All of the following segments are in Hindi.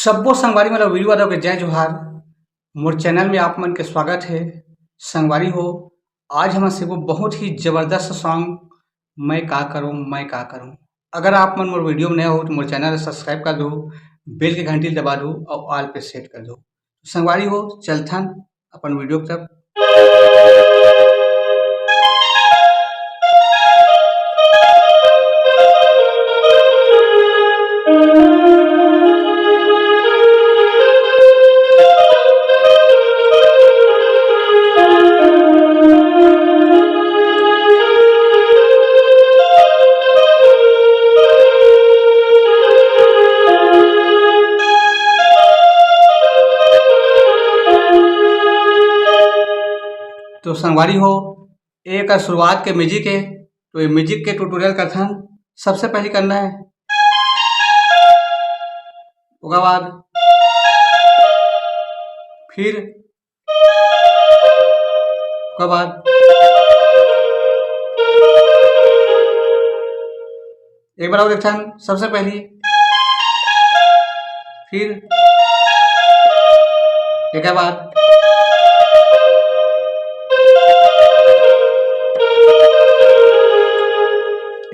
सब्बो संगवारी मतलब वीडियो वालों के जय जोहार। मोर चैनल में आप मन के स्वागत है। संगवारी हो, आज हम एगो बहुत ही जबरदस्त सॉन्ग मैं का करूँ मैं का करूँ। अगर आप मन मोर वीडियो में नया हो तो मोर चैनल सब्सक्राइब कर दो, बेल के घंटी दबा दो और ऑल पे सेट कर दो। संगवारी हो, चलथन अपन वीडियो की तरफ। तो संगवारी हो, एक शुरुआत के म्यूजिक है तो ये म्यूजिक के ट्यूटोरियल करथन। सबसे पहले करना है उसके बाद फिर उसके बाद एक बार और देखथन। सबसे पहले फिर एक बाद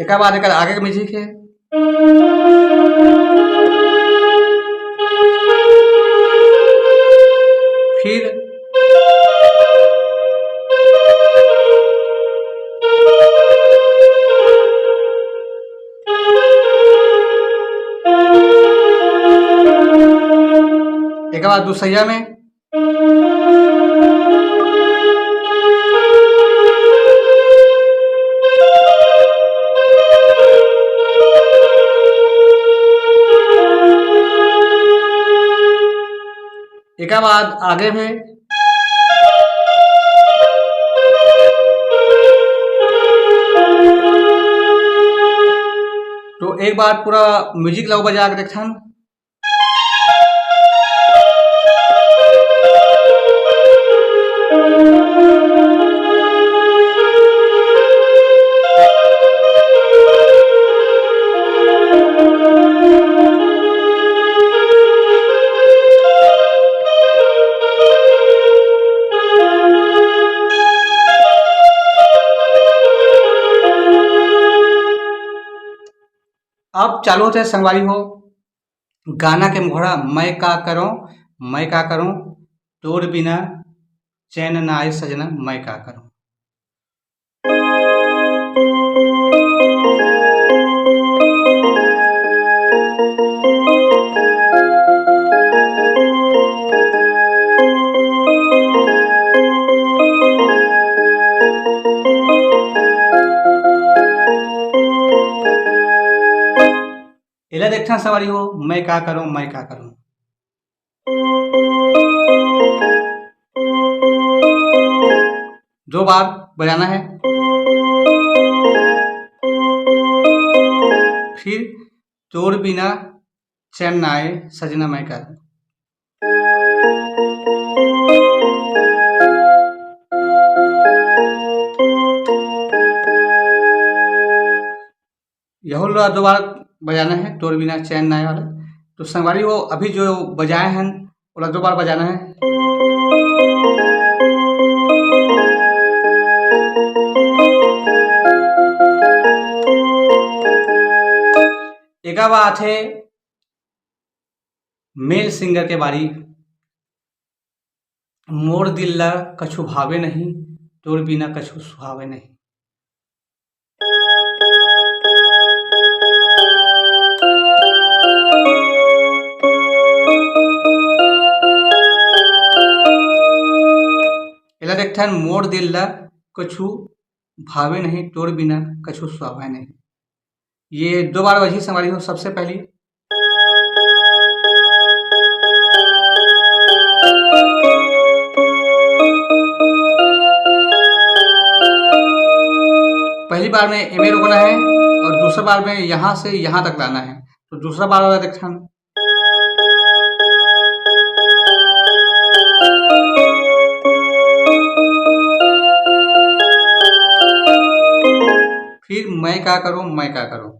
एक बाद एक आगे का म्यूजिक है। फिर एक बाद दूसरिया में एक बाद आगे में तो एक बार पूरा म्यूजिक लग बजा के देखथन। अब चालू होते संगवारी हो, गाना के मोहरा मैं का करूं तोर बिना चैन न आए सजना मैं का करूं। इला देखना सवारी हो, मैं का करूं मैं का करूं। दो बार बजाना है। फिर तोर बिना चैन न आए सजना मैं का करूं। यह दो बार बजाना है, तोर बिना चैन ना आए वाला। तो संगवारी हो, अभी जो बजाए हैं वो दो बार बजाना है। एक बात है मेल सिंगर के बारी, मोर दिल ला कछु भावे नहीं तोर बिना कछु सुहावे नहीं। इला देखथन, मोर दिल ला कछु भावे नहीं तोर बिना कछु सुहावे नहीं। ये दो बार बजी संगवारी हो। सबसे पहली बार में एमे रोकना है और दूसरा बार में यहाँ से यहाँ तक लाना है। तो दूसरा बार वाला देखथन। फिर मैं क्या करूं मैं क्या करूं।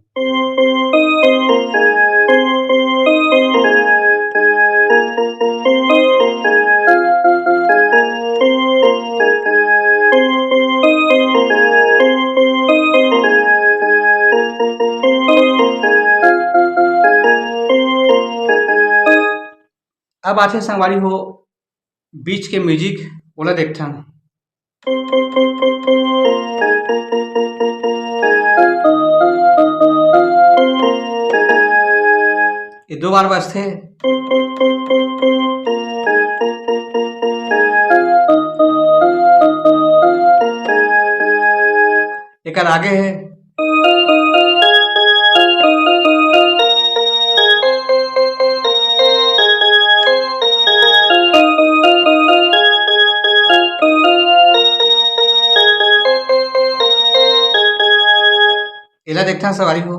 अब आथे संगवारी हो बीच के म्यूजिक ओला देखथन। ये 2 बार बजथे। एकर आगे है। एला देखथन सवारी हो।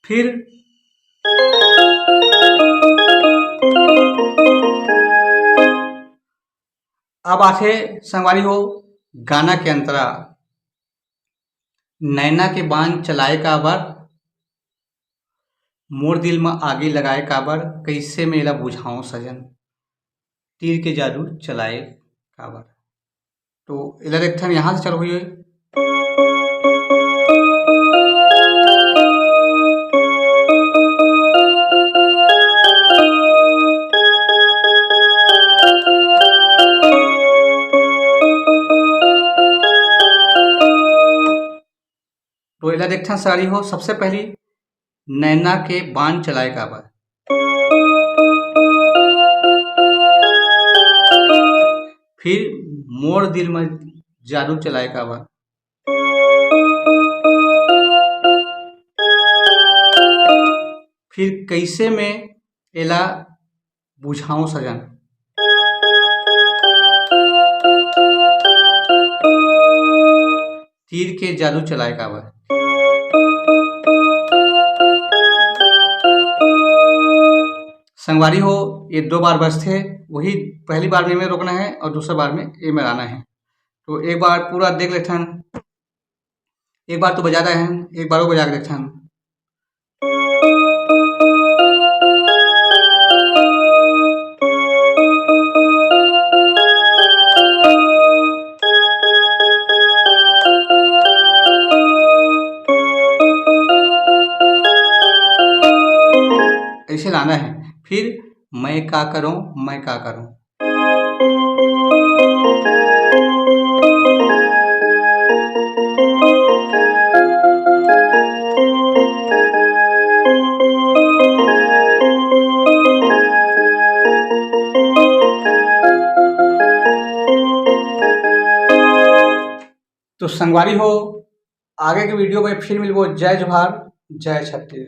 फिर अब आथे संगवारी हो गाना के अंतरा। नैना के बाण चलाए काबर, मोर दिल में आगी लगाए काबर, कैसे मेला बुझाऊं सजन, तीर के जादू चलाए काबर। तो एला देखथन यहाँ से चलो हुई। तो एला देखथन सारी हो सबसे पहली नैना के बाण चलाए काबर, फिर मोर दिल में जादू चलाए काबर, फिर कैसे में एला बुझाऊं सजन, तीर के जादू चलाए काबर। संगवारी हो ये 2 बार बजथे। वही पहली बार में रोकना है और दूसरा बार में ए में आना है। तो एक बार पूरा देख लेथन। एक बार तो बजा रहे हैं, एक बार वो बजा के देखथन। ऐसे लाना है। फिर मैं का करूं, मैं का करूं। तो संगवारी हो आगे के वीडियो में फिर मिलबो। जय जोहार, जय छत्तीसगढ़।